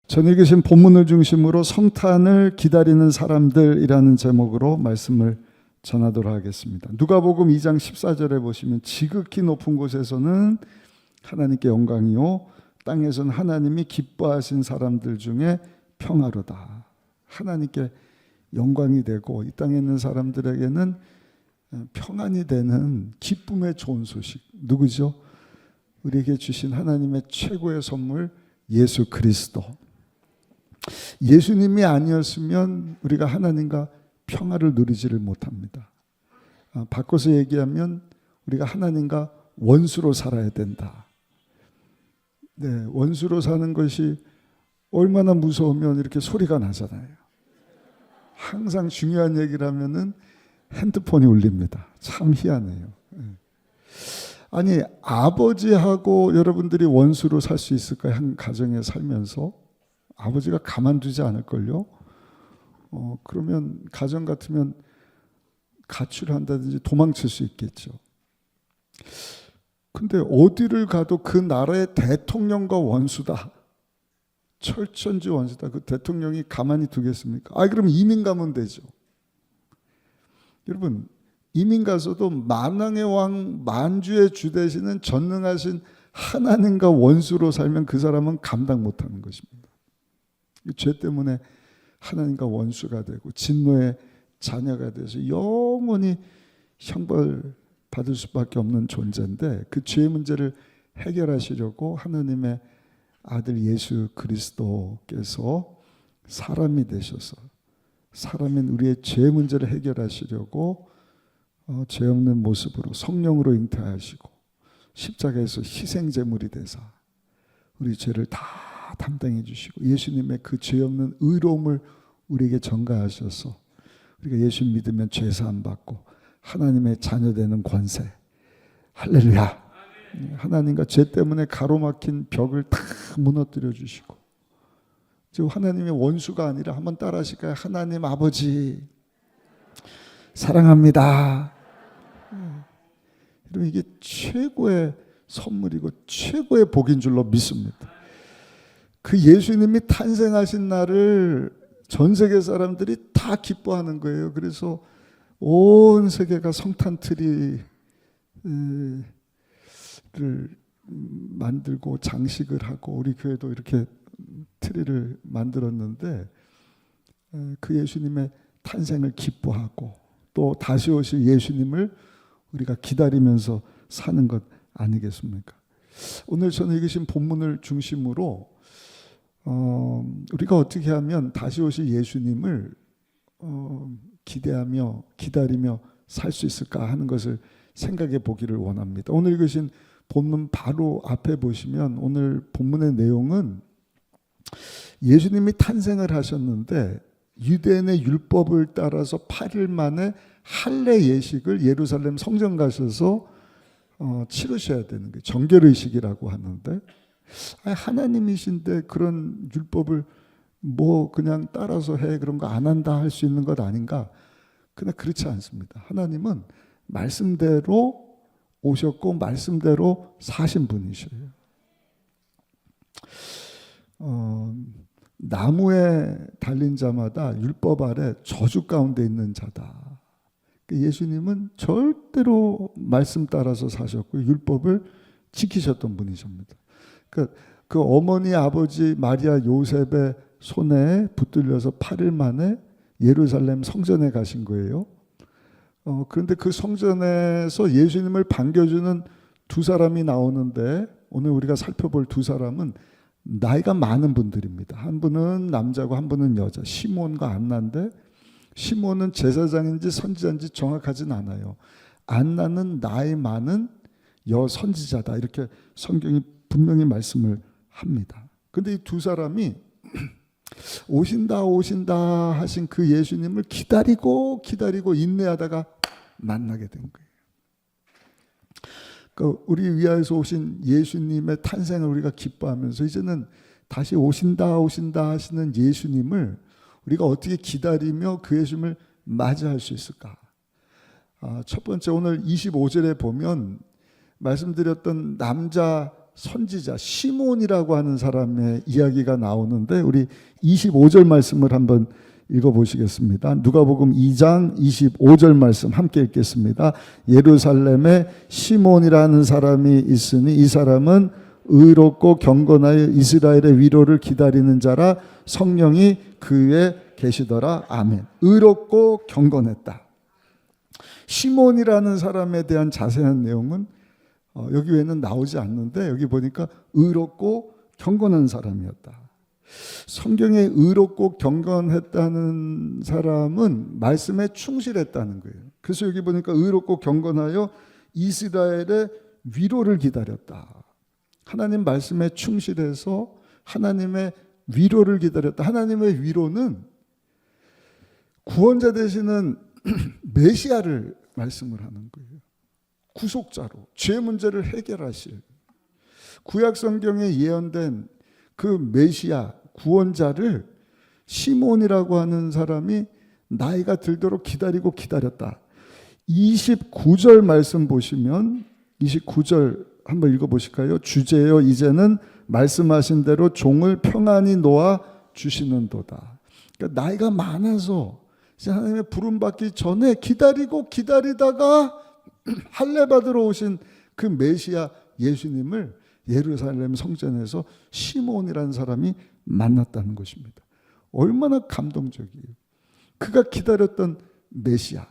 전에 계신 본문을 중심으로 성탄을 기다리는 사람들이라는 제목으로 말씀을 전하도록 하겠습니다. 누가복음 2장 14절에 보시면 지극히 높은 곳에서는 하나님께 영광이요 땅에서는 하나님이 기뻐하신 사람들 중에 평화로다. 하나님께 영광이 되고 이 땅에 있는 사람들에게는 평안이 되는 기쁨의 좋은 소식. 누구죠? 우리에게 주신 하나님의 최고의 선물 예수 그리스도. 예수님이 아니었으면 우리가 하나님과 평화를 누리지를 못합니다. 바꿔서 얘기하면 우리가 하나님과 원수로 살아야 된다. 네, 원수로 사는 것이 얼마나 무서우면 이렇게 소리가 나잖아요. 항상 중요한 얘기를 하면은 핸드폰이 울립니다. 참 희한해요. 아니, 아버지하고 여러분들이 원수로 살 수 있을까요? 한 가정에 살면서 아버지가 가만두지 않을걸요. 그러면 가정 같으면 가출을 한다든지 도망칠 수 있겠죠. 근데 어디를 가도 그 나라의 대통령과 원수다. 철천지 원수다. 그 대통령이 가만히 두겠습니까? 그럼 이민 가면 되죠. 여러분, 이민 가서도 만왕의 왕 만주의 주 되시는 전능하신 하나님과 원수로 살면 그 사람은 감당 못하는 것입니다. 죄 때문에 하나님과 원수가 되고 진노의 자녀가 돼서 영원히 형벌 받을 수밖에 없는 존재인데 그 죄의 문제를 해결하시려고 하나님의 아들 예수 그리스도께서 사람이 되셔서 사람인 우리의 죄 문제를 해결하시려고 죄 없는 모습으로 성령으로 잉태하시고 십자가에서 희생제물이 되사 우리 죄를 다 담당해 주시고 예수님의 그 죄 없는 의로움을 우리에게 전가하셔서 우리가 예수 믿으면 죄 사함 받고 하나님의 자녀 되는 권세. 할렐루야. 하나님과 죄 때문에 가로막힌 벽을 다 무너뜨려 주시고 지금 하나님의 원수가 아니라 한번 따라 하실까요? 하나님 아버지 사랑합니다. 여러분, 이게 최고의 선물이고 최고의 복인 줄로 믿습니다. 그 예수님이 탄생하신 날을 전 세계 사람들이 다 기뻐하는 거예요. 그래서 온 세계가 성탄 트리를 만들고 장식을 하고 우리 교회도 이렇게 트리를 만들었는데 그 예수님의 탄생을 기뻐하고 또 다시 오실 예수님을 우리가 기다리면서 사는 것 아니겠습니까? 오늘 저는 읽으신 본문을 중심으로 우리가 어떻게 하면 다시 오실 예수님을 기대하며 기다리며 살 수 있을까 하는 것을 생각해 보기를 원합니다. 오늘 읽으신 본문 바로 앞에 보시면 오늘 본문의 내용은 예수님이 탄생을 하셨는데 유대인의 율법을 따라서 8일 만에 할례 예식을 예루살렘 성전 가셔서 치르셔야 되는 거예요. 정결의식이라고 하는데 하나님이신데 그런 율법을 뭐 그냥 따라서 해 그런 거 안 한다 할 수 있는 것 아닌가? 그러나 그렇지 않습니다. 하나님은 말씀대로 오셨고 말씀대로 사신 분이셔요. 나무에 달린 자마다 율법 아래 저주 가운데 있는 자다. 예수님은 절대로 말씀 따라서 사셨고 율법을 지키셨던 분이십니다. 그 어머니 아버지 마리아 요셉의 손에 붙들려서 8일 만에 예루살렘 성전에 가신 거예요. 그런데 그 성전에서 예수님을 반겨주는 두 사람이 나오는데 오늘 우리가 살펴볼 두 사람은 나이가 많은 분들입니다. 한 분은 남자고 한 분은 여자. 시몬과 안나인데 시몬은 제사장인지 선지자인지 정확하진 않아요. 안나는 나이 많은 여선지자다. 이렇게 성경이 분명히 말씀을 합니다. 그런데 이 두 사람이 오신다 하신 그 예수님을 기다리고 인내하다가 만나게 된 거예요. 그러니까 우리 위하여서 오신 예수님의 탄생을 우리가 기뻐하면서 이제는 다시 오신다 하시는 예수님을 우리가 어떻게 기다리며 그 예수님을 맞이할 수 있을까? 첫 번째 오늘 25절에 보면 말씀드렸던 남자 선지자 시몬이라고 하는 사람의 이야기가 나오는데 우리 25절 말씀을 한번 읽어보시겠습니다. 누가복음 2장 25절 말씀 함께 읽겠습니다. 예루살렘에 시몬이라는 사람이 있으니 이 사람은 의롭고 경건하여 이스라엘의 위로를 기다리는 자라 성령이 그 위에 계시더라. 아멘. 의롭고 경건했다. 시몬이라는 사람에 대한 자세한 내용은 여기 외에는 나오지 않는데 여기 보니까 의롭고 경건한 사람이었다. 성경에 의롭고 경건했다는 사람은 말씀에 충실했다는 거예요. 그래서 여기 보니까 의롭고 경건하여 이스라엘의 위로를 기다렸다. 하나님 말씀에 충실해서 하나님의 위로를 기다렸다. 하나님의 위로는 구원자 되시는 메시아를 말씀을 하는 거예요. 구속자로 죄 문제를 해결하실 구약 성경에 예언된 그 메시아 구원자를 시몬이라고 하는 사람이 나이가 들도록 기다리고 기다렸다. 29절 말씀 보시면 29절 한번 읽어보실까요? 주제여 이제는 말씀하신 대로 종을 평안히 놓아 주시는도다. 그러니까 나이가 많아서 하나님의 부름 받기 전에 기다리고 기다리다가 할례 받으러 오신 그 메시아 예수님을 예루살렘 성전에서 시몬이라는 사람이 만났다는 것입니다. 얼마나 감동적이에요. 그가 기다렸던 메시아,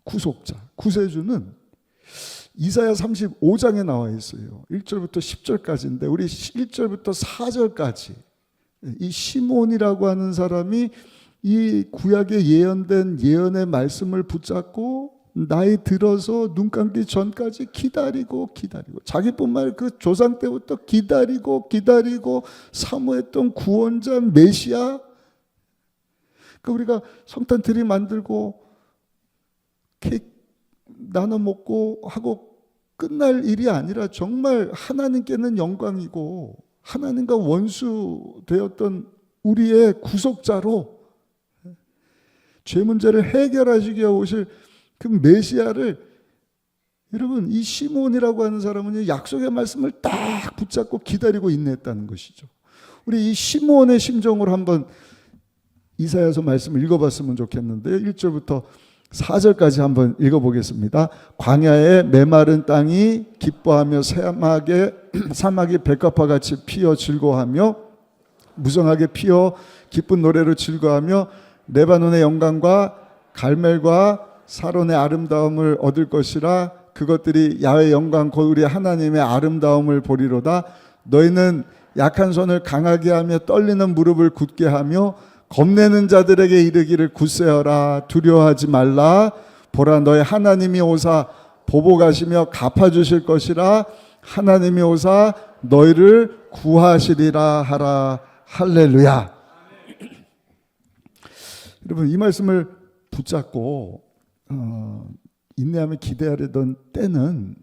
구속자, 구세주는 이사야 35장에 나와 있어요. 1절부터 10절까지인데 우리 1절부터 4절까지 이 시몬이라고 하는 사람이 이 구약에 예언된 예언의 말씀을 붙잡고 나이 들어서 눈 감기 전까지 기다리고 자기뿐만 아니라 그 조상 때부터 기다리고 사모했던 구원자 메시아. 그러니까 우리가 성탄트리 만들고 케이크 나눠 먹고 하고 끝날 일이 아니라 정말 하나님께는 영광이고 하나님과 원수 되었던 우리의 구속자로 죄 문제를 해결하시기 위해 오실 그 메시아를 여러분 이 시몬이라고 하는 사람은 약속의 말씀을 딱 붙잡고 기다리고 인내했다는 것이죠. 우리 이 시몬의 심정으로 한번 이사야서 말씀을 읽어봤으면 좋겠는데요. 1절부터 4절까지 한번 읽어보겠습니다. 광야의 메마른 땅이 기뻐하며 사막이 백합화 같이 피어 즐거워하며 무성하게 피어 기쁜 노래로 즐거워하며 레바논의 영광과 갈멜과 사론의 아름다움을 얻을 것이라. 그것들이 야훼의 영광 곧 우리 하나님의 아름다움을 보리로다. 너희는 약한 손을 강하게 하며 떨리는 무릎을 굳게 하며 겁내는 자들에게 이르기를 굳세어라. 두려워하지 말라. 보라 너희 하나님이 오사 보복하시며 갚아주실 것이라. 하나님이 오사 너희를 구하시리라 하라. 할렐루야. 여러분 이 말씀을 붙잡고 인내하며 기대하려던 때는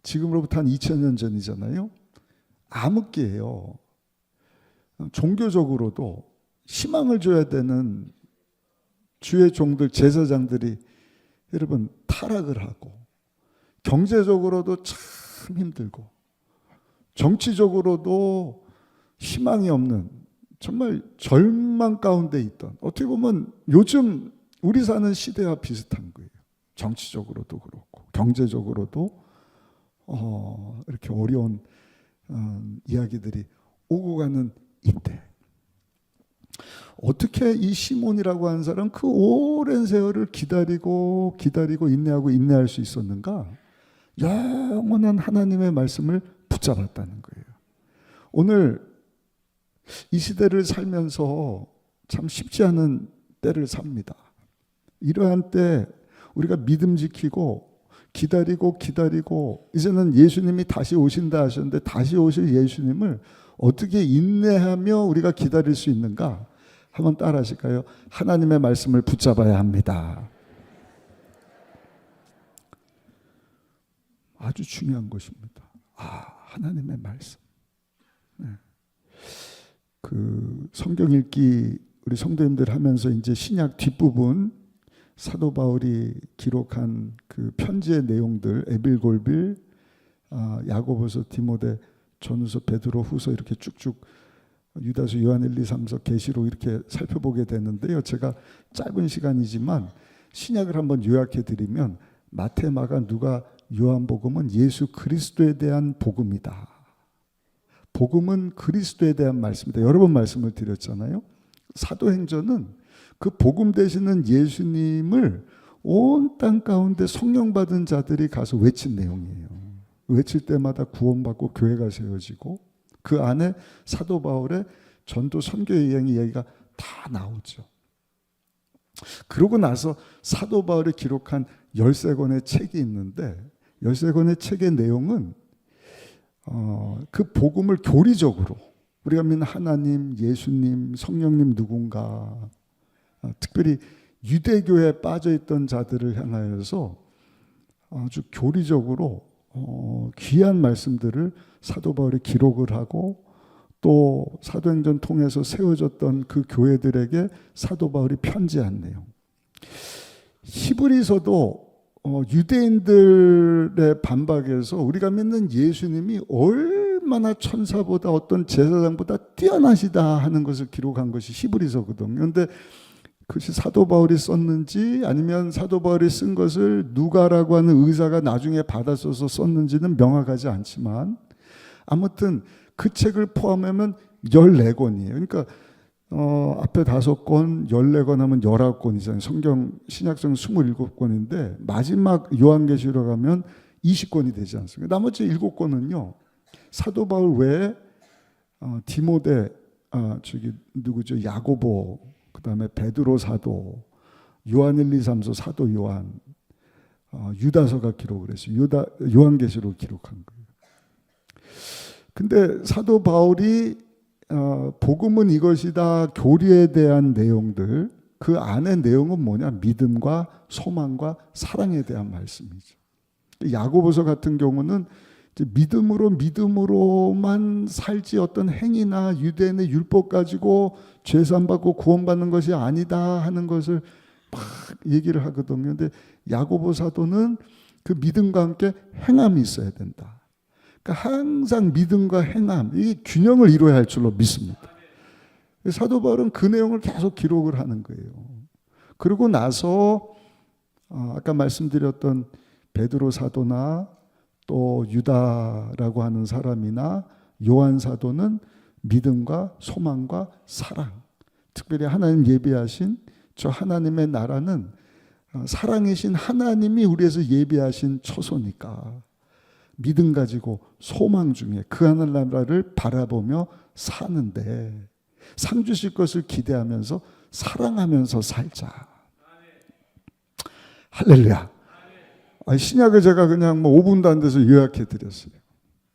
지금으로부터 한 2000년 전이잖아요. 암흑기예요. 종교적으로도 희망을 줘야 되는 주의 종들 제사장들이 여러분 타락을 하고 경제적으로도 참 힘들고 정치적으로도 희망이 없는 정말 절망 가운데 있던 어떻게 보면 요즘 우리 사는 시대와 비슷한 거예요. 정치적으로도 그렇고 경제적으로도 이렇게 어려운 이야기들이 오고 가는 이때 어떻게 이 시몬이라고 하는 사람 그 오랜 세월을 기다리고 인내할 수 있었는가? 영원한 하나님의 말씀을 붙잡았다는 거예요. 오늘 이 시대를 살면서 참 쉽지 않은 때를 삽니다. 이러한 때 우리가 믿음 지키고 기다리고 이제는 예수님이 다시 오신다 하셨는데 다시 오실 예수님을 어떻게 인내하며 우리가 기다릴 수 있는가? 한번 따라 하실까요? 하나님의 말씀을 붙잡아야 합니다. 아주 중요한 것입니다. 하나님의 말씀. 네. 그 성경 읽기 우리 성도님들 하면서 이제 신약 뒷부분 사도 바울이 기록한 그 편지의 내용들 에빌골빌, 야고보서, 디모데 전후서, 베드로 후서 이렇게 쭉쭉 유다서, 요한 1, 2, 3서, 계시록 이렇게 살펴보게 되는데요. 제가 짧은 시간이지만 신약을 한번 요약해 드리면 마태, 마가, 누가, 요한복음은 예수 그리스도에 대한 복음이다. 복음은 그리스도에 대한 말씀이다. 여러 번 말씀을 드렸잖아요. 사도행전은 그 복음 되시는 예수님을 온 땅 가운데 성령 받은 자들이 가서 외친 내용이에요. 외칠 때마다 구원받고 교회가 세워지고 그 안에 사도 바울의 전도 선교 여행 이야기가 다 나오죠. 그러고 나서 사도 바울이 기록한 13권의 책이 있는데 13권의 책의 내용은 그 복음을 교리적으로 우리가 믿는 하나님, 예수님, 성령님 누군가, 특별히 유대교에 빠져있던 자들을 향하여서 아주 교리적으로 귀한 말씀들을 사도 바울이 기록을 하고 또 사도행전 통해서 세워졌던 그 교회들에게 사도 바울이 편지한 내용. 히브리서도 유대인들의 반박에서 우리가 믿는 예수님이 얼마나 천사보다 어떤 제사장보다 뛰어나시다 하는 것을 기록한 것이 히브리서거든요. 그런데 그것이 사도 바울이 썼는지 아니면 사도 바울이 쓴 것을 누가라고 하는 의사가 나중에 받아 써서 썼는지는 명확하지 않지만 아무튼 그 책을 포함하면 14권이에요. 그러니까 앞에 5권, 14권 하면 19권이잖아요. 성경 신약성 27권인데 마지막 요한계시록 하면 20권이 되지 않습니까? 나머지 7권은요. 사도 바울 외에 디모데, 누구죠? 야고보, 그다음에 베드로 사도, 요한 1, 2, 3서 사도 요한, 유다서가 기록을 했어요. 요한계시록 기록한 거예요. 근데 사도 바울이 복음은 이것이다 교리에 대한 내용들, 그 안의 내용은 뭐냐? 믿음과 소망과 사랑에 대한 말씀이죠. 야고보서 같은 경우는 믿음으로만 살지 어떤 행위나 유대인의 율법 가지고 죄산받고 구원받는 것이 아니다 하는 것을 막 얘기를 하거든요. 그런데 야고보 사도는 그 믿음과 함께 행함이 있어야 된다. 그러니까 항상 믿음과 행함, 이 균형을 이루어야 할 줄로 믿습니다. 사도 바울은 그 내용을 계속 기록을 하는 거예요. 그러고 나서 아까 말씀드렸던 베드로 사도나 또 유다라고 하는 사람이나 요한 사도는 믿음과 소망과 사랑, 특별히 하나님 예비하신 저 하나님의 나라는 사랑이신 하나님이 우리에서 예비하신 처소니까 믿음 가지고 소망 중에 그 하늘나라를 바라보며 사는데 상 주실 것을 기대하면서 사랑하면서 살자. 할렐루야. 신약을 제가 그냥 5분도 안 돼서 요약해 드렸어요.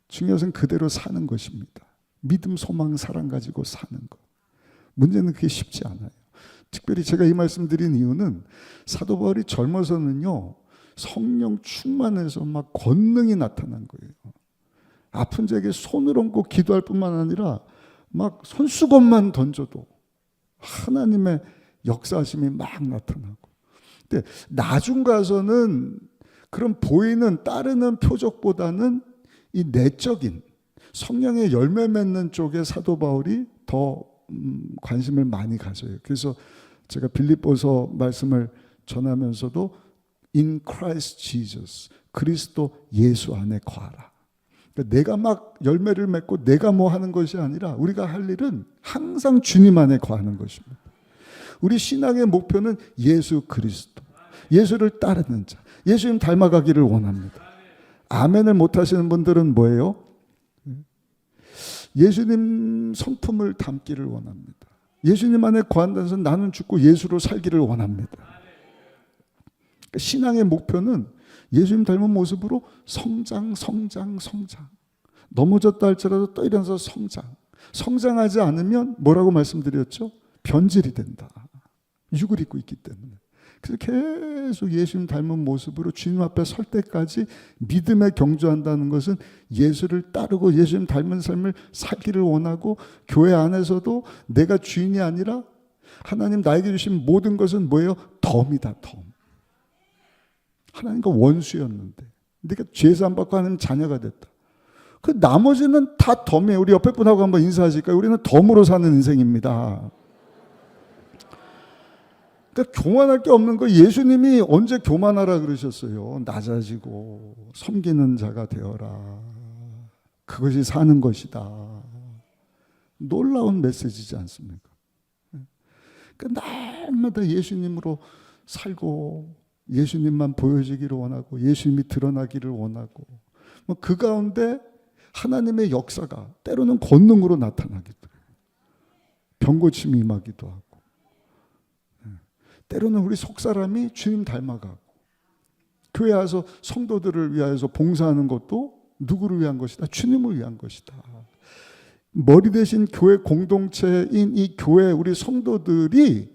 중요한 것은 그대로 사는 것입니다. 믿음, 소망, 사랑 가지고 사는 것. 문제는 그게 쉽지 않아요. 특별히 제가 이 말씀 드린 이유는 사도 바울이 젊어서는요, 성령 충만해서 막 권능이 나타난 거예요. 아픈 자에게 손을 얹고 기도할 뿐만 아니라 막 손수건만 던져도 하나님의 역사하심이 막 나타나고. 근데 나중 가서는 그런 보이는 따르는 표적보다는 이 내적인 성령의 열매 맺는 쪽에 사도 바울이 더 관심을 많이 가져요. 그래서 제가 빌립보서 말씀을 전하면서도 In Christ Jesus, 그리스도 예수 안에 거하라. 그러니까 내가 막 열매를 맺고 내가 뭐 하는 것이 아니라 우리가 할 일은 항상 주님 안에 거하는 것입니다. 우리 신앙의 목표는 예수 그리스도, 예수를 따르는 자, 예수님 닮아가기를 원합니다. 아멘을 못하시는 분들은 뭐예요? 예수님 성품을 담기를 원합니다. 예수님 안에 거한다는 것은 나는 죽고 예수로 살기를 원합니다. 신앙의 목표는 예수님 닮은 모습으로 성장. 넘어졌다 할지라도 또 일어나서 성장. 성장하지 않으면 뭐라고 말씀드렸죠? 변질이 된다. 육을 입고 있기 때문에. 그래서 계속 예수님 닮은 모습으로 주님 앞에 설 때까지 믿음에 경주한다는 것은 예수를 따르고 예수님 닮은 삶을 살기를 원하고 교회 안에서도 내가 주인이 아니라 하나님 나에게 주신 모든 것은 뭐예요? 덤이다, 덤. 하나님과 원수였는데 내가 죄 안 받고 하나님 자녀가 됐다. 그 나머지는 다 덤이에요. 우리 옆에 분하고 한번 인사하실까요? 우리는 덤으로 사는 인생입니다. 그러니까 교만할 게 없는 거. 예수님이 언제 교만하라 그러셨어요? 낮아지고 섬기는 자가 되어라. 그것이 사는 것이다. 놀라운 메시지지 않습니까? 그러니까 날마다 예수님으로 살고 예수님만 보여지기를 원하고 예수님이 드러나기를 원하고 그 가운데 하나님의 역사가 때로는 권능으로 나타나기도 해요. 병고침이 임하기도 하고 때로는 우리 속사람이 주님 닮아가고 교회 와서 성도들을 위하여서 봉사하는 것도 누구를 위한 것이다? 주님을 위한 것이다. 머리 대신 교회 공동체인 이 교회 우리 성도들이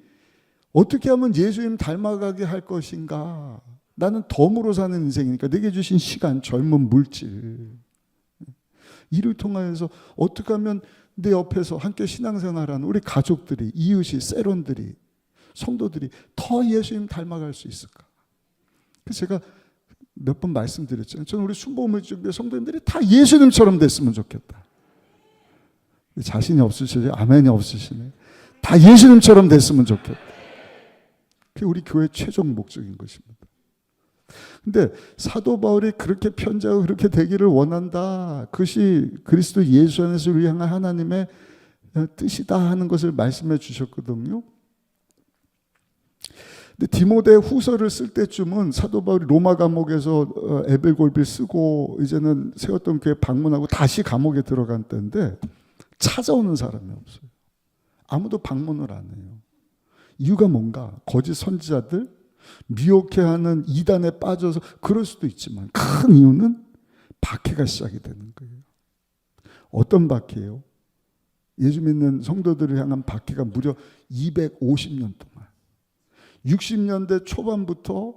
어떻게 하면 예수님 닮아가게 할 것인가? 나는 덤으로 사는 인생이니까 내게 주신 시간, 젊은 물질 이를 통하여서 어떻게 하면 내 옆에서 함께 신앙생활하는 우리 가족들이, 이웃이, 세론들이, 성도들이 더 예수님 닮아갈 수 있을까? 그래서 제가 몇 번 말씀드렸잖아요. 저는 우리 순복음을 준비해 성도님들이 다 예수님처럼 됐으면 좋겠다. 자신이 없으시죠? 아멘이 없으시네. 다 예수님처럼 됐으면 좋겠다. 그게 우리 교회의 최종 목적인 것입니다. 근데 사도 바울이 그렇게 편지하고 그렇게 되기를 원한다. 그것이 그리스도 예수 안에서 우리 향한 하나님의 뜻이다 하는 것을 말씀해 주셨거든요. 근데 디모데 후서를 쓸 때쯤은 사도 바울이 로마 감옥에서 에벨골비를 쓰고 이제는 세웠던 교회 방문하고 다시 감옥에 들어간 때인데 찾아오는 사람이 없어요. 아무도 방문을 안 해요. 이유가 뭔가? 거짓 선지자들, 미혹해하는 이단에 빠져서 그럴 수도 있지만 큰 이유는 박해가 시작이 되는 거예요. 어떤 박해예요? 예수 믿는 성도들을 향한 박해가 무려 250년 동안 60년대 초반부터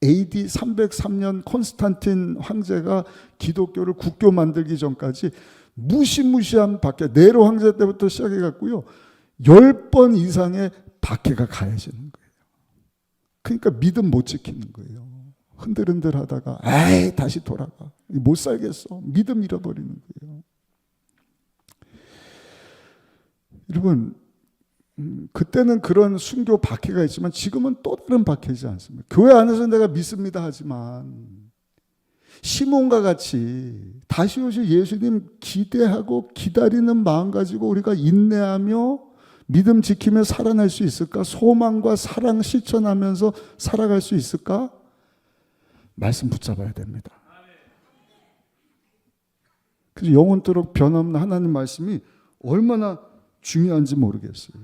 AD 303년 콘스탄틴 황제가 기독교를 국교 만들기 전까지 무시무시한 박해, 네로 황제 때부터 시작해갖고요 10번 이상의 박해가 가해지는 거예요. 그러니까 믿음 못 지키는 거예요. 흔들흔들 하다가 에이 다시 돌아가. 못 살겠어. 믿음 잃어버리는 거예요. 여러분 그때는 그런 순교 박해가 있지만 지금은 또 다른 박해지 않습니까? 교회 안에서 내가 믿습니다 하지만 시몬과 같이 다시 오실 예수님 기대하고 기다리는 마음 가지고 우리가 인내하며 믿음 지키며 살아날 수 있을까? 소망과 사랑 실천하면서 살아갈 수 있을까? 말씀 붙잡아야 됩니다. 그래서 영원토록 변함없는 하나님 말씀이 얼마나 중요한지 모르겠어요.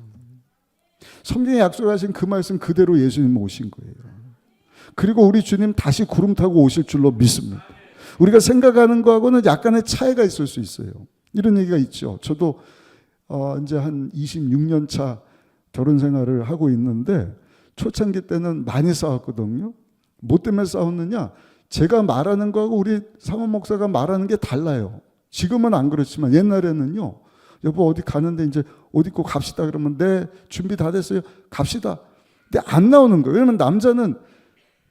성경에 약속하신 그 말씀 그대로 예수님 오신 거예요. 그리고 우리 주님 다시 구름 타고 오실 줄로 믿습니다. 우리가 생각하는 거하고는 약간의 차이가 있을 수 있어요. 이런 얘기가 있죠. 저도 이제 한 26년 차 결혼 생활을 하고 있는데 초창기 때는 많이 싸웠거든요. 뭐 때문에 싸웠느냐? 제가 말하는 거하고 우리 사모 목사가 말하는 게 달라요. 지금은 안 그렇지만 옛날에는요. 여보 어디 가는데 이제 옷 입고 갑시다 그러면 네 준비 다 됐어요. 갑시다. 근데 안 나오는 거예요. 왜냐면 남자는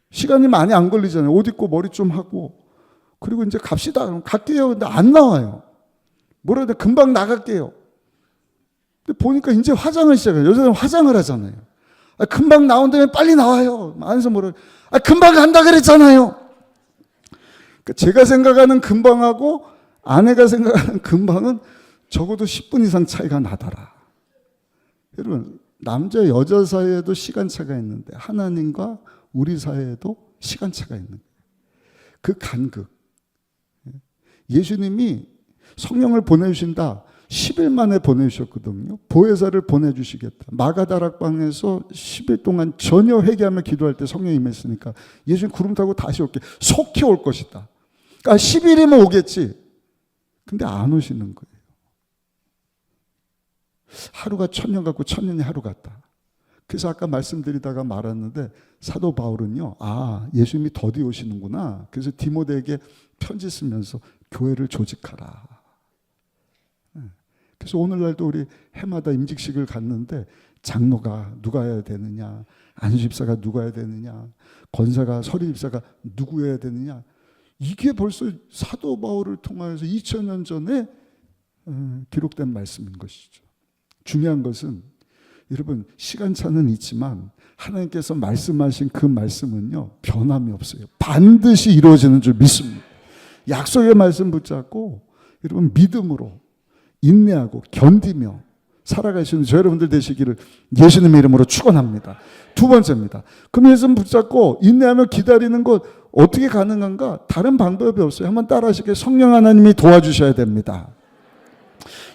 시간이 많이 안 걸리잖아요. 옷 입고 머리 좀 하고 그리고 이제 갑시다. 그럼 갈게요. 근데 안 나와요. 뭐라 해야 돼? 금방 나갈게요. 근데 보니까 이제 화장을 시작해요. 여자들은 화장을 하잖아요. 금방 나온다면 빨리 나와요. 안에서 뭐라 금방 간다 그랬잖아요. 그러니까 제가 생각하는 금방하고 아내가 생각하는 금방은 적어도 10분 이상 차이가 나더라. 여러분 남자 여자 사이에도 시간차가 있는데 하나님과 우리 사이에도 시간차가 있는 거예요. 그 간극. 예수님이 성령을 보내주신다. 10일 만에 보내주셨거든요. 보혜사를 보내주시겠다. 마가다락방에서 10일 동안 전혀 회개하며 기도할 때 성령이 임했으니까 예수님 구름 타고 다시 올게. 속히 올 것이다. 그러니까 10일이면 오겠지. 근데 안 오시는 거예요. 하루가 1000년 같고 1000년이 하루 같다. 그래서 아까 말씀드리다가 말았는데 사도 바울은요. 예수님이 더디 오시는구나. 그래서 디모데에게 편지 쓰면서 교회를 조직하라. 그래서 오늘날도 우리 해마다 임직식을 갔는데 장로가 누가 해야 되느냐, 안수집사가 누가 해야 되느냐, 권사가 서리집사가 누구 해야 되느냐 이게 벌써 사도 바울을 통하여서 2000년 전에 기록된 말씀인 것이죠. 중요한 것은 여러분 시간차는 있지만 하나님께서 말씀하신 그 말씀은요 변함이 없어요. 반드시 이루어지는 줄 믿습니다. 약속의 말씀 붙잡고 여러분 믿음으로 인내하고 견디며 살아가시는 저 여러분들 되시기를 예수님의 이름으로 축원합니다. 두 번째입니다. 그 말씀 붙잡고 인내하며 기다리는 것 어떻게 가능한가? 다른 방법이 없어요. 한번 따라하시게. 성령 하나님이 도와주셔야 됩니다.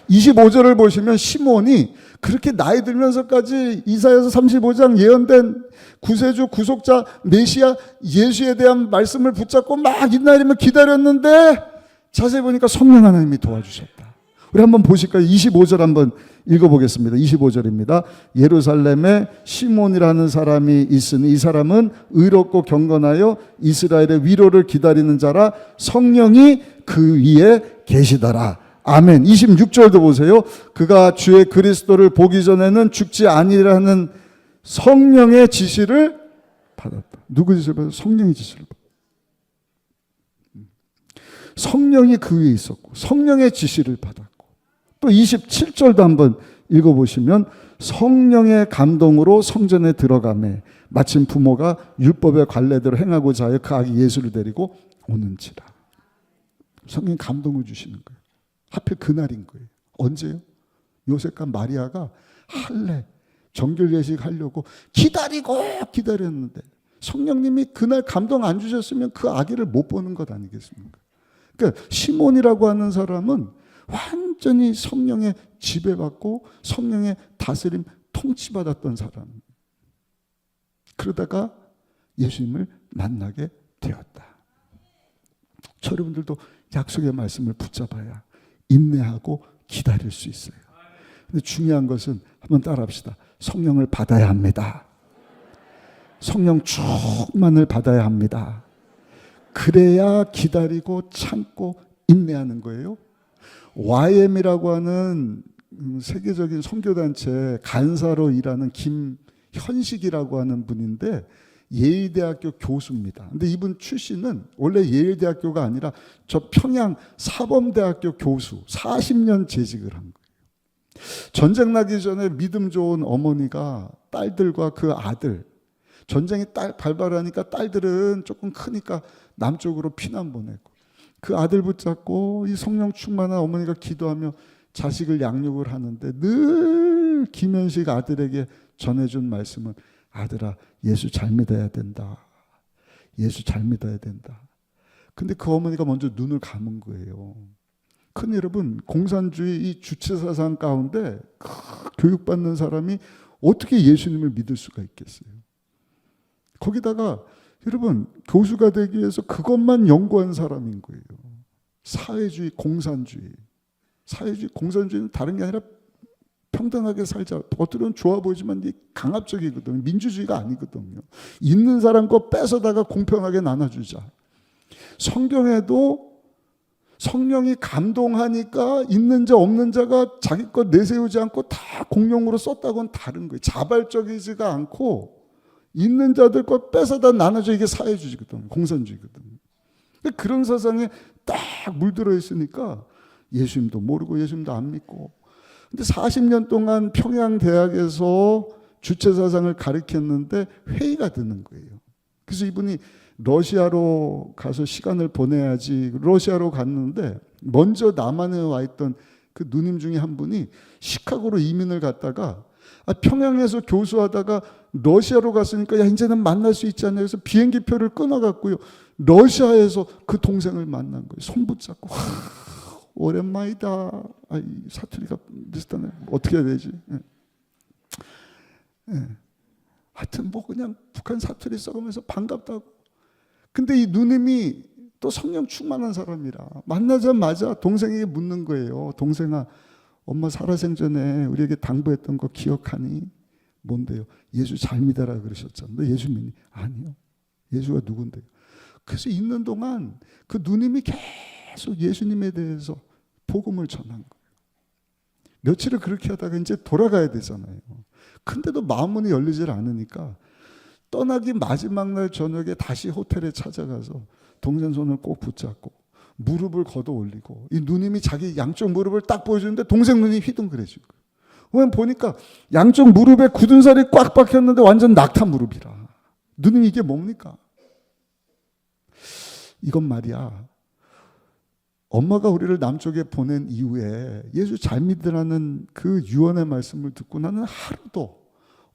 25절을 보시면 시몬이 그렇게 나이 들면서까지 이사야서 35장 예언된 구세주 구속자 메시아 예수에 대한 말씀을 붙잡고 막 인내하며 기다렸는데 자세히 보니까 성령 하나님이 도와주셨다. 우리 한번 보실까요? 25절 한번 읽어보겠습니다. 25절입니다. 예루살렘에 시몬이라는 사람이 있으니 이 사람은 의롭고 경건하여 이스라엘의 위로를 기다리는 자라 성령이 그 위에 계시더라. 아멘. 26절도 보세요. 그가 주의 그리스도를 보기 전에는 죽지 아니라는 성령의 지시를 받았다. 누구 지시를 받았다? 성령의 지시를 받았다. 성령이 그 위에 있었고 성령의 지시를 받았고 또 27절도 한번 읽어보시면 성령의 감동으로 성전에 들어가매 마침 부모가 율법의 관례대로 행하고자 하여 그 아기 예수를 데리고 오는지라. 성령이 감동을 주시는 거예요. 하필 그날인 거예요. 언제요? 요셉과 마리아가 할례 정결 예식 하려고 기다렸는데 성령님이 그날 감동 안 주셨으면 그 아기를 못 보는 것 아니겠습니까? 그러니까 시몬이라고 하는 사람은 완전히 성령의 지배받고 성령의 다스림 통치받았던 사람. 그러다가 예수님을 만나게 되었다. 저 여러분들도 약속의 말씀을 붙잡아야 인내하고 기다릴 수 있어요. 근데 중요한 것은 한번 따라합시다. 성령을 받아야 합니다. 성령 충만을 받아야 합니다. 그래야 기다리고 참고 인내하는 거예요. YM이라고 하는 세계적인 선교단체 간사로 일하는 김현식이라고 하는 분인데 예일대학교 교수입니다. 근데 이분 출신은 원래 예일대학교가 아니라 저 평양 사범대학교 교수 40년 재직을 한 거예요. 전쟁 나기 전에 믿음 좋은 어머니가 딸들과 그 아들 전쟁이 발발하니까 딸들은 조금 크니까 남쪽으로 피난 보내고 그 아들 붙잡고 이 성령 충만한 어머니가 기도하며 자식을 양육을 하는데 늘 김현식 아들에게 전해준 말씀은 아들아 예수 잘 믿어야 된다. 예수 잘 믿어야 된다. 근데 그 어머니가 먼저 눈을 감은 거예요. 큰 여러분 공산주의 이 주체사상 가운데 교육받는 사람이 어떻게 예수님을 믿을 수가 있겠어요. 거기다가 여러분 교수가 되기 위해서 그것만 연구한 사람인 거예요. 사회주의, 공산주의. 사회주의, 공산주의는 다른 게 아니라 평등하게 살자. 겉으로는 좋아 보이지만 강압적이거든요. 민주주의가 아니거든요. 있는 사람 거 뺏어다가 공평하게 나눠주자. 성경에도 성령이 감동하니까 있는 자 없는 자가 자기 것 내세우지 않고 다 공용으로 썼다고는 다른 거예요. 자발적이지가 않고 있는 자들 것 뺏어다 나눠줘. 이게 사회주의거든, 공산주의거든. 그런 세상에 딱 물들어 있으니까 예수님도 모르고 예수님도 안 믿고. 근데 40년 동안 평양대학에서 주체사상을 가르쳤는데 회의가 드는 거예요. 그래서 이분이 러시아로 가서 시간을 보내야지. 러시아로 갔는데 먼저 남한에 와 있던 그 누님 중에 한 분이 시카고로 이민을 갔다가 평양에서 교수하다가 러시아로 갔으니까 야 이제는 만날 수 있지 않냐 해서 비행기표를 끊어갔고요. 러시아에서 그 동생을 만난 거예요. 손 붙잡고 오랜만이다. 사투리가 비슷하네. 어떻게 해야 되지? 하여튼 뭐 그냥 북한 사투리 써가면서 반갑다고. 근데 이 누님이 또 성령 충만한 사람이라 만나자마자 동생에게 묻는 거예요. 동생아, 엄마 살아생전에 우리에게 당부했던 거 기억하니? 뭔데요? 예수 잘 믿어라 그러셨잖아. 너 예수 믿니? 아니요. 예수가 누군데요? 그래서 있는 동안 그 누님이 계속 예수님에 대해서 복음을 전한 거예요. 며칠을 그렇게 하다가 이제 돌아가야 되잖아요. 근데도 마음문이 열리질 않으니까 떠나기 마지막 날 저녁에 다시 호텔에 찾아가서 동생 손을 꼭 붙잡고 무릎을 걷어 올리고 이 누님이 자기 양쪽 무릎을 딱 보여주는데 동생 눈이 휘둥그레지고, 왜냐면 보니까 양쪽 무릎에 굳은 살이 꽉 박혔는데 완전 낙타 무릎이라. 누님이 이게 뭡니까? 이건 말이야, 엄마가 우리를 남쪽에 보낸 이후에 예수 잘 믿으라는 그 유언의 말씀을 듣고 나는 하루도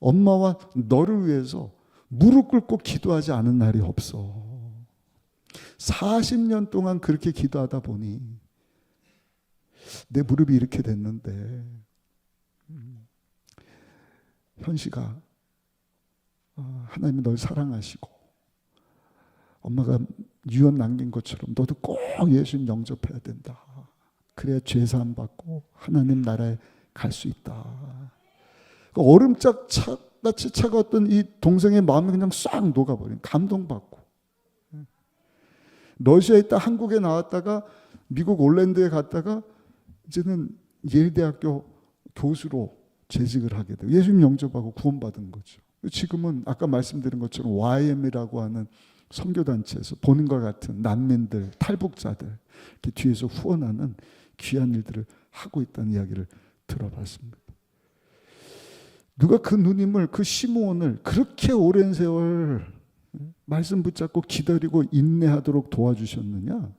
엄마와 너를 위해서 무릎 꿇고 기도하지 않은 날이 없어. 40년 동안 그렇게 기도하다 보니 내 무릎이 이렇게 됐는데, 현식아, 하나님이 널 사랑하시고 엄마가 유언 남긴 것처럼 너도 꼭 예수님 영접해야 된다. 그래야 죄사함 받고 하나님 나라에 갈 수 있다. 얼음짝 같이 차가웠던 이 동생의 마음이 그냥 싹 녹아버린, 감동받고, 러시아에 있다 한국에 나왔다가 미국 올랜드에 갔다가 이제는 예일대학교 교수로 재직을 하게 되고 예수님 영접하고 구원받은 거죠. 지금은 아까 말씀드린 것처럼 YM이라고 하는 선교단체에서 본인과 같은 난민들, 탈북자들 이렇게 뒤에서 후원하는 귀한 일들을 하고 있다는 이야기를 들어봤습니다. 누가 그 누님을, 그 시므온을 그렇게 오랜 세월 말씀 붙잡고 기다리고 인내하도록 도와주셨느냐?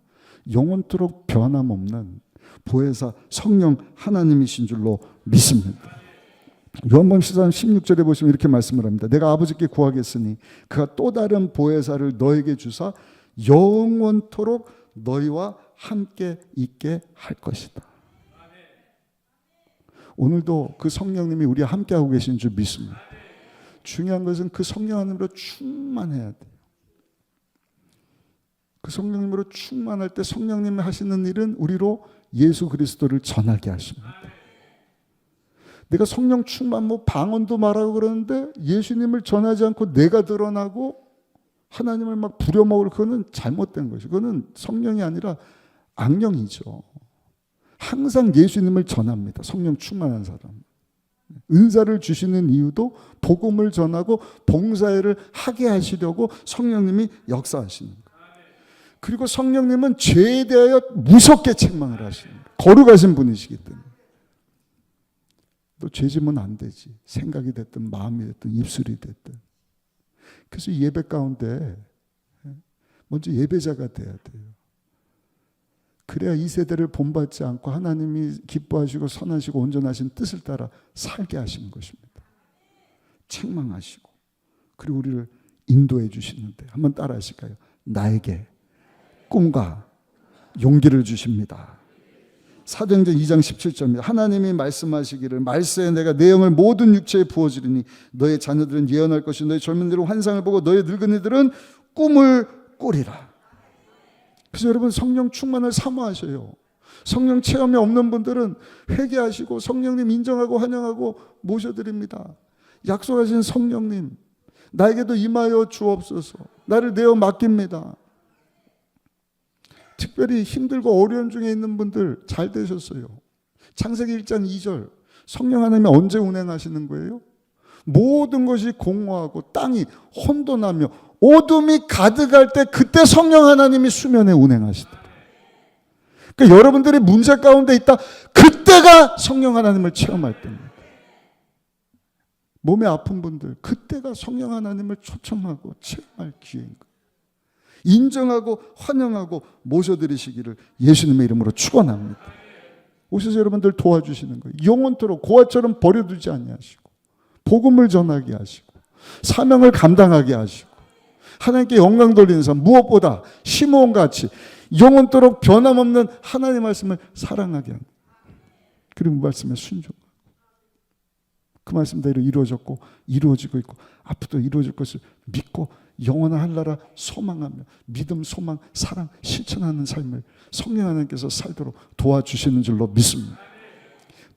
영원토록 변함없는 보혜사 성령 하나님이신 줄로 믿습니다. 요한복음 14장 16절에 보시면 이렇게 말씀을 합니다. 내가 아버지께 구하겠으니 그가 또 다른 보혜사를 너에게 주사 영원토록 너희와 함께 있게 할 것이다. 오늘도 그 성령님이 우리와 함께하고 계신 줄 믿습니다. 중요한 것은 그 성령 하나님으로 충만해야 돼요. 그 성령님으로 충만할 때 성령님이 하시는 일은 우리로 예수 그리스도를 전하게 하십니다. 내가 성령 충만 방언도 말하고 그러는데 예수님을 전하지 않고 내가 드러나고 하나님을 막 부려먹을, 그거는 잘못된 것이죠. 그거는 성령이 아니라 악령이죠. 항상 예수님을 전합니다. 성령 충만한 사람. 은사를 주시는 이유도 복음을 전하고 봉사일을 하게 하시려고 성령님이 역사하시는 거예요. 그리고 성령님은 죄에 대하여 무섭게 책망을 하시는 거예요. 거룩하신 분이시기 때문에. 너 죄 지면 안 되지. 생각이 됐든 마음이 됐든 입술이 됐든. 그래서 예배 가운데 먼저 예배자가 돼야 돼요. 그래야 이 세대를 본받지 않고 하나님이 기뻐하시고 선하시고 온전하신 뜻을 따라 살게 하시는 것입니다. 책망하시고 그리고 우리를 인도해 주시는데 한번 따라 하실까요? 나에게 꿈과 용기를 주십니다. 사도행전 2장 17절입니다. 하나님이 말씀하시기를 말세에 내가 내 영을 모든 육체에 부어주리니 너의 자녀들은 예언할 것이요 너의 젊은이들은 환상을 보고 너의 늙은이들은 꿈을 꾸리라. 그래서 여러분 성령 충만을 사모하셔요. 성령 체험이 없는 분들은 회개하시고 성령님 인정하고 환영하고 모셔드립니다. 약속하신 성령님 나에게도 임하여 주옵소서. 나를 내어 맡깁니다. 특별히 힘들고 어려운 중에 있는 분들 잘 되셨어요. 창세기 1장 2절 성령 하나님이 언제 운행하시는 거예요? 모든 것이 공허하고 땅이 혼돈하며 어둠이 가득할 때 그때 성령 하나님이 수면에 운행하시더라. 그러니까 여러분들이 문제 가운데 있다. 그때가 성령 하나님을 체험할 때입니다. 몸에 아픈 분들 그때가 성령 하나님을 초청하고 체험할 기회인 거예요. 인정하고 환영하고 모셔드리시기를 예수님의 이름으로 축원합니다. 오셔서 여러분들 도와주시는 거예요. 영원토록 고아처럼 버려두지 아니하시고 복음을 전하게 하시고 사명을 감당하게 하시고 하나님께 영광 돌리는 삶, 무엇보다 시므온같이 영원토록 변함없는 하나님의 말씀을 사랑하게 하는, 그리고 그 말씀에 순종하고 그 말씀대로 이루어졌고 이루어지고 있고 앞으로도 이루어질 것을 믿고 영원한 한나라 소망하며 믿음, 소망, 사랑 실천하는 삶을 성령 하나님께서 살도록 도와주시는 줄로 믿습니다.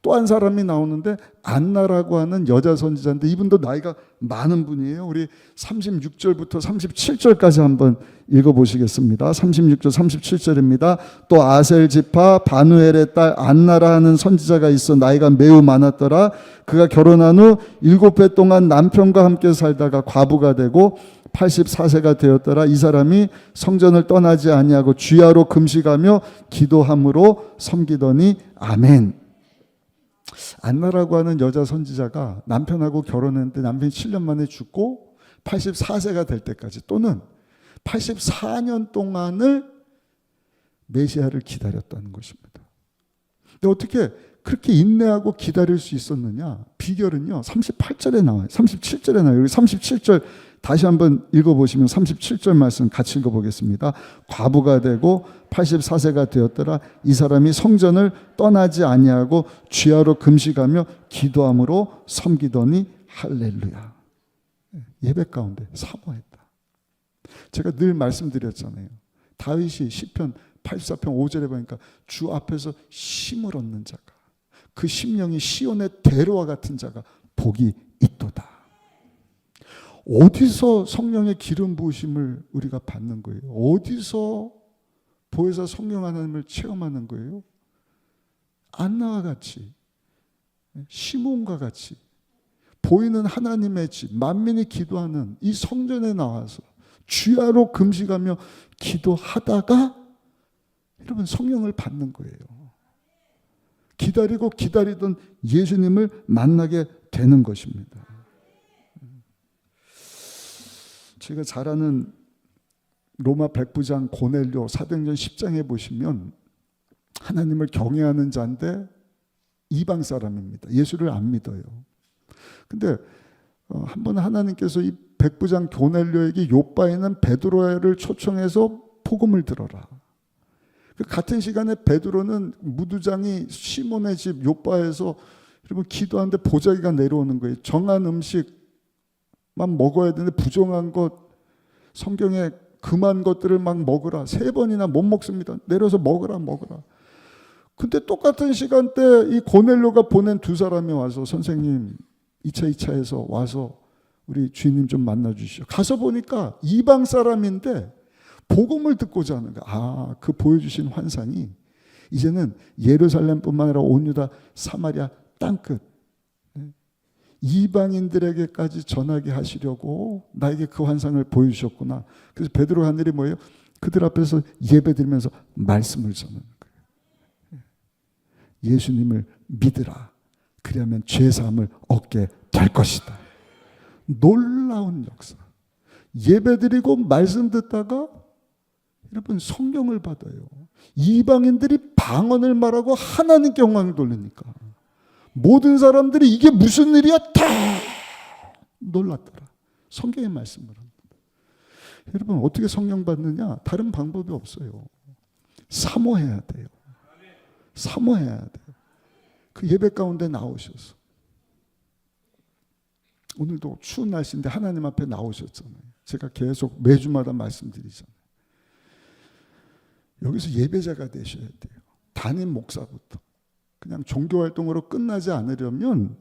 또 한 사람이 나오는데 안나라고 하는 여자 선지자인데 이분도 나이가 많은 분이에요. 우리 36절부터 37절까지 한번 읽어보시겠습니다. 36절 37절입니다. 또 아셀 지파 바누엘의 딸 안나라 하는 선지자가 있어 나이가 매우 많았더라. 그가 결혼한 후 7해 동안 남편과 함께 살다가 과부가 되고 84세가 되었더라. 이 사람이 성전을 떠나지 아니하고 주야로 금식하며 기도함으로 섬기더니 아멘. 안나라고 하는 여자 선지자가 남편하고 결혼했는데 남편이 7년 만에 죽고 84세가 될 때까지 또는 84년 동안을 메시아를 기다렸다는 것입니다. 근데 어떻게 그렇게 인내하고 기다릴 수 있었느냐? 비결은요. 38절에 나와요. 37절에 나와요. 여기 37절 다시 한번 읽어보시면 37절 말씀 같이 읽어보겠습니다. 과부가 되고 84세가 되었더라. 이 사람이 성전을 떠나지 아니하고 주야로 금식하며 기도함으로 섬기더니 할렐루야. 예배 가운데 사모했다. 제가 늘 말씀드렸잖아요. 다윗이 시편 84편 5절에 보니까 주 앞에서 쉼을 얻는 자가 그 심령이 시온의 대로와 같은 자가 복이 있도다. 어디서 성령의 기름 부으심을 우리가 받는 거예요? 어디서 보혜사 성령 하나님을 체험하는 거예요? 안나와 같이 시몬과 같이 보이는 하나님의 집 만민이 기도하는 이 성전에 나와서 주야로 금식하며 기도하다가 여러분 성령을 받는 거예요. 기다리고 기다리던 예수님을 만나게 되는 것입니다. 제가 잘 아는 로마 백부장 고넬료 사도행전 10장에 보시면 하나님을 경외하는 자인데 이방 사람입니다. 예수를 안 믿어요. 근데 한 번 하나님께서 이 백부장 고넬료에게 요바에 있는 베드로를 초청해서 복음을 들어라. 그 같은 시간에 베드로는 무두장이 시몬의 집 요바에서 여러분 기도하는데 보자기가 내려오는 거예요. 정한 음식만 먹어야 되는데 부정한 것, 성경에 금한 것들을 막 먹으라. 3번이나 못 먹습니다. 내려서 먹으라. 근데 똑같은 시간대 이 고넬료가 보낸 2사람이 와서 선생님 2차에서 와서 우리 주인님 좀 만나 주시오. 가서 보니까 이방 사람인데 복음을 듣고자 하는 거야. 그 보여주신 환상이 이제는 예루살렘뿐만 아니라 온 유다 사마리아 땅끝 이방인들에게까지 전하게 하시려고 나에게 그 환상을 보여주셨구나. 그래서 베드로가 한 일이 뭐예요? 그들 앞에서 예배드리면서 말씀을 전하는 거예요. 예수님을 믿으라. 그러면 죄사함을 얻게 될 것이다. 놀라운 역사. 예배드리고 말씀 듣다가 여러분 성령을 받아요. 이방인들이 방언을 말하고 하나님께 영광을 돌리니까 모든 사람들이 이게 무슨 일이야? 다 놀랐더라. 성경의 말씀을 합니다. 여러분 어떻게 성령 받느냐? 다른 방법이 없어요. 사모해야 돼요. 사모해야 돼요. 그 예배 가운데 나오셔서 오늘도 추운 날씨인데 하나님 앞에 나오셨잖아요. 제가 계속 매주마다 말씀드리잖아요. 여기서 예배자가 되셔야 돼요. 담임 목사부터. 그냥 종교활동으로 끝나지 않으려면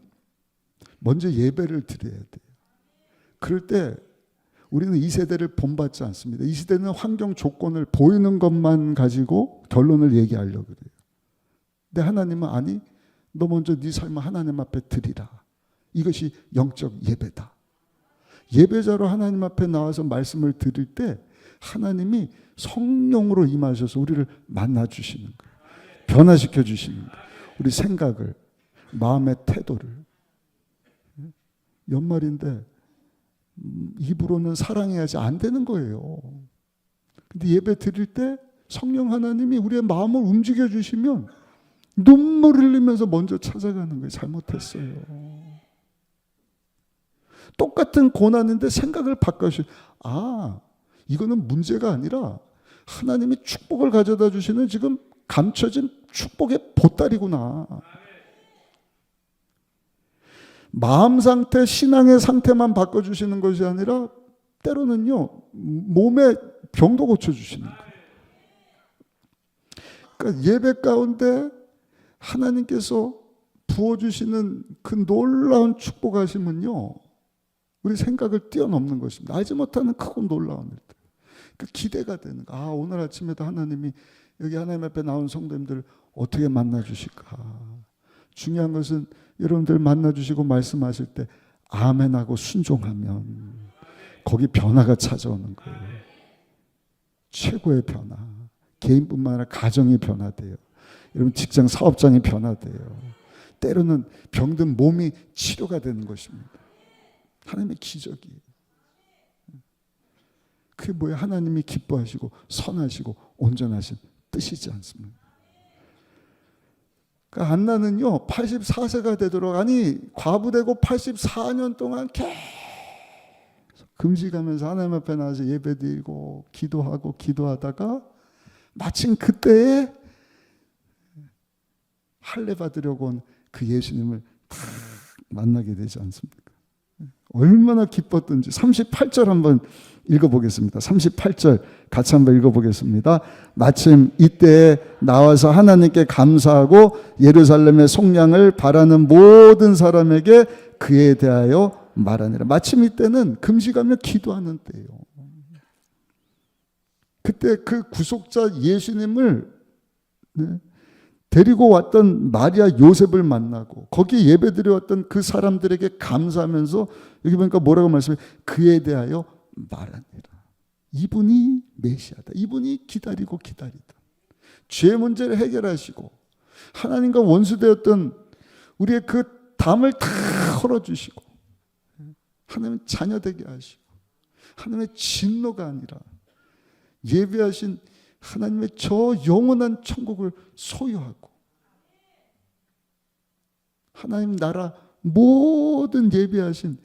먼저 예배를 드려야 돼요. 그럴 때 우리는 이 세대를 본받지 않습니다. 이 시대는 환경 조건을 보이는 것만 가지고 결론을 얘기하려고 그래요. 근데 하나님은 아니, 너 먼저 네 삶을 하나님 앞에 드리라. 이것이 영적 예배다. 예배자로 하나님 앞에 나와서 말씀을 드릴 때 하나님이 성령으로 임하셔서 우리를 만나주시는 거예요. 변화시켜 주시는 거예요. 우리 생각을, 마음의 태도를. 연말인데 입으로는 사랑해야지 안 되는 거예요. 근데 예배 드릴 때 성령 하나님이 우리의 마음을 움직여 주시면 눈물 흘리면서 먼저 찾아가는 거예요. 잘못했어요. 똑같은 고난인데 생각을 바꿔주시. 이거는 문제가 아니라 하나님이 축복을 가져다 주시는 지금 감춰진 축복의 보따리구나. 마음 상태, 신앙의 상태만 바꿔주시는 것이 아니라 때로는요 몸의 병도 고쳐주시는 거예요. 그러니까 예배 가운데 하나님께서 부어주시는 그 놀라운 축복하심은요 우리 생각을 뛰어넘는 것입니다. 알지 못하는 크고 놀라운 일들. 그 기대가 되는 거. 오늘 아침에도 하나님이 여기 하나님 앞에 나온 성도님들 어떻게 만나 주실까. 중요한 것은 여러분들 만나 주시고 말씀하실 때 아멘하고 순종하면 거기 변화가 찾아오는 거예요. 최고의 변화. 개인뿐만 아니라 가정이 변화돼요. 여러분 직장 사업장이 변화돼요. 때로는 병든 몸이 치료가 되는 것입니다. 하나님의 기적이에요. 그게 뭐예요? 하나님이 기뻐하시고 선하시고 온전하신 뜻이지 않습니까? 그러니까 안나는요 84세가 되도록, 아니 과부되고 84년 동안 계속 금식하면서 하나님 앞에 나와서 예배드리고 기도하고 기도하다가 마침 그때에 할례 받으려고 온 그 예수님을 딱 만나게 되지 않습니까? 얼마나 기뻤던지. 38절 한번 읽어보겠습니다. 38절 같이 한번 읽어보겠습니다. 마침 이때에 나와서 하나님께 감사하고 예루살렘의 속량을 바라는 모든 사람에게 그에 대하여 말하니라. 마침 이때는 금식하며 기도하는 때예요. 그때 그 구속자 예수님을 데리고 왔던 마리아 요셉을 만나고 거기 예배드려 왔던 그 사람들에게 감사하면서 여기 보니까 뭐라고 말씀해요? 그에 대하여 말하니라. 이분이 메시아다. 이분이 기다리고 기다리다. 죄 문제를 해결하시고 하나님과 원수되었던 우리의 그 담을 다 헐어주시고 하나님의 자녀 되게 하시고 하나님의 진노가 아니라 예배하신 하나님의 저 영원한 천국을 소유하고 하나님 나라 모든 예배하신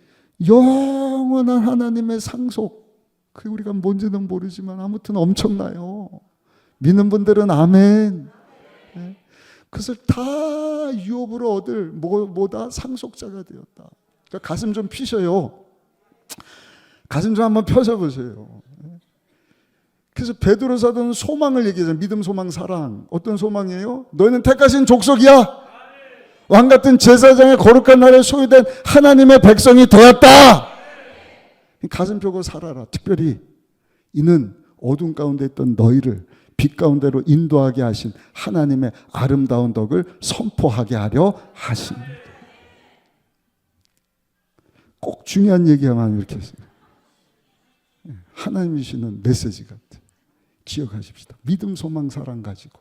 영원한 하나님의 상속, 그게 우리가 뭔지는 모르지만 아무튼 엄청나요. 믿는 분들은 아멘. 그것을 다 유업으로 얻을 뭐다 상속자가 되었다. 그러니까 가슴 좀 피셔요. 가슴 좀 한번 펴셔보세요. 그래서 베드로 사도는 소망을 얘기하잖아요. 믿음, 소망, 사랑. 어떤 소망이에요? 너희는 택하신 족속이야. 왕같은 제사장의 거룩한 나라에 소유된 하나님의 백성이 되었다. 가슴 펴고 살아라. 특별히 이는 어둠 가운데 있던 너희를 빛 가운데로 인도하게 하신 하나님의 아름다운 덕을 선포하게 하려 하십니다. 꼭 중요한 얘기하면 이렇게 했어요. 하나님이 주시는 메시지 같아요. 기억하십시다. 믿음, 소망, 사랑 가지고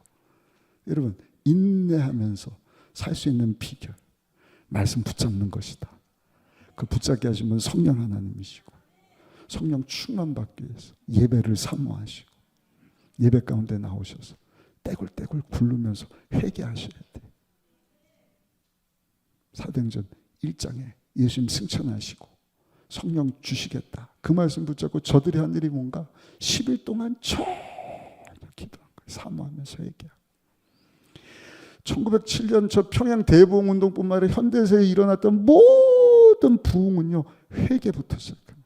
여러분 인내하면서 살 수 있는 비결, 말씀 붙잡는 것이다. 그 붙잡게 하신 분 성령 하나님이시고 성령 충만 받기 위해서 예배를 사모하시고 예배 가운데 나오셔서 떼굴떼굴 굴르면서 회개하셔야 돼. 사도행전 1장에 예수님 승천하시고 성령 주시겠다. 그 말씀 붙잡고 저들이 한 일이 뭔가 10일 동안 전혀 기도한 거예요. 사모하면서 회개하고. 1907년 저 평양 대부흥운동뿐만 아니라 현대사에 일어났던 모든 부흥은요 회개부터 시작합니다.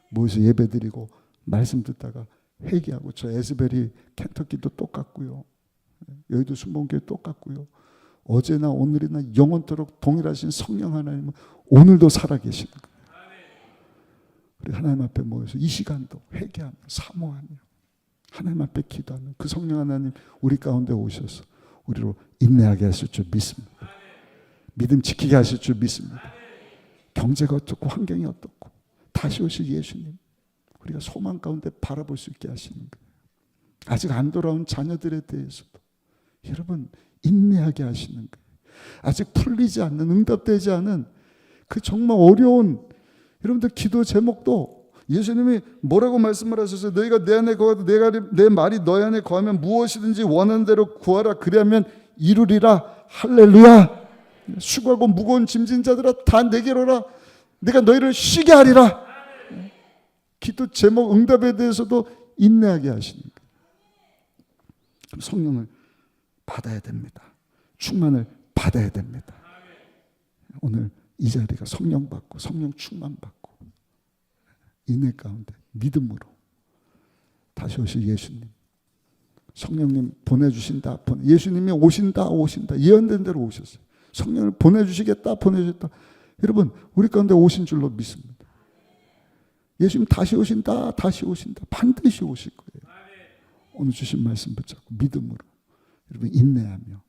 모여서 예배드리고 말씀 듣다가 회개하고. 저 에스베리 켄터키도 똑같고요. 여의도 순복음교회 똑같고요. 어제나 오늘이나 영원토록 동일하신 성령 하나님은 오늘도 살아계시는 거예요. 우리 하나님 앞에 모여서 이 시간도 회개하며 사모하며 하나님 앞에 기도하며 그 성령 하나님 우리 가운데 오셔서 우리로 인내하게 하실 줄 믿습니다. 믿음 지키게 하실 줄 믿습니다. 경제가 어떻고 환경이 어떻고 다시 오실 예수님 우리가 소망 가운데 바라볼 수 있게 하시는 거예요. 아직 안 돌아온 자녀들에 대해서도 여러분 인내하게 하시는 거예요. 아직 풀리지 않는, 응답되지 않은 그 정말 어려운 여러분들 기도 제목도 예수님이 뭐라고 말씀을 하셨어요? 너희가 내 안에 거하고 내 말이 너희 안에 거하면 무엇이든지 원하는 대로 구하라. 그리하면 이루리라. 할렐루야. 수고하고 무거운 짐진 자들아 다 내게로 오라. 내가 너희를 쉬게 하리라. 기도 제목 응답에 대해서도 인내하게 하시는 거예요. 성령을 받아야 됩니다. 충만을 받아야 됩니다. 오늘 이 자리가 성령 받고 성령 충만 받고 인내 가운데 믿음으로 다시 오실 예수님, 성령님 보내주신다. 예수님이 오신다. 예언된 대로 오셨어요. 성령을 보내주시겠다. 보내주셨다. 여러분 우리 가운데 오신 줄로 믿습니다. 예수님 다시 오신다. 반드시 오실 거예요. 오늘 주신 말씀 붙잡고 믿음으로 여러분 인내하며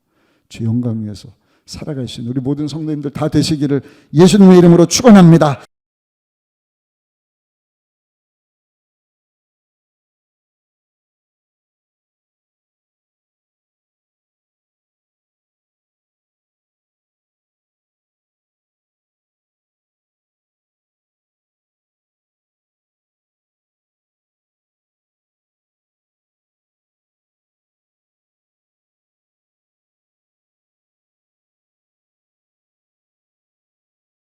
주 영광 위해서 살아가신 우리 모든 성도님들 다 되시기를 예수님의 이름으로 축원합니다.